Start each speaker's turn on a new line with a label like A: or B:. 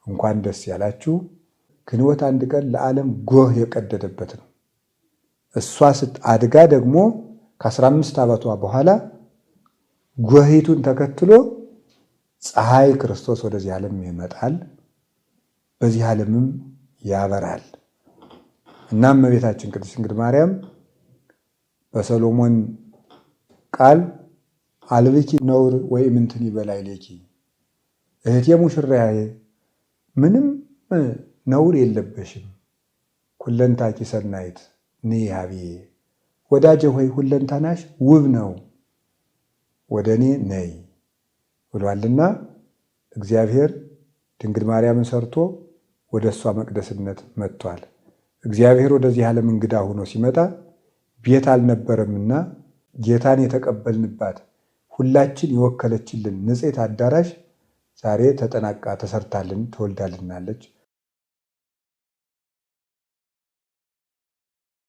A: እንኳን ደስ ያላችሁ። ግንቦት 1 ቀን ለዓለም ጎህ የቀደደበት ነው። እሷ አድጋ ደግሞ ከ15 ዓመቷ በኋላ ጎሂቱን ተከትሎ ፀሐይ ክርስቶስ ወደዚህ ዓለም ይመጣል፣ በዚህ ዓለምም ያበራል። እናም እመቤታችን ቅድስት ድንግል ማርያም በሰሎሞን ቃል አልብኪ ነውር ወይ ምንትን ይበላይ ሌኪ፣ እህቴ ሙሽራዬ ምንም ነውር የለበሽም፣ ሁለንታኪ ሰናይት ነይ ሀብዬ፣ ወዳጄ ሆይ ሁለንታናሽ ውብ ነው፣ ወደ እኔ ነይ ብሏልና እግዚአብሔር ድንግል ማርያምን ሰርቶ ወደ እሷ መቅደስነት መጥቷል። እግዚአብሔር ወደዚህ ዓለም እንግዳ ሆኖ ሲመጣ ቤት አልነበረምና ጌታን የተቀበልንባት ሁላችን የወከለችልን ንጽሕት አዳራሽ ዛሬ ተጠናቃ ተሰርታልን ተወልዳልናለች።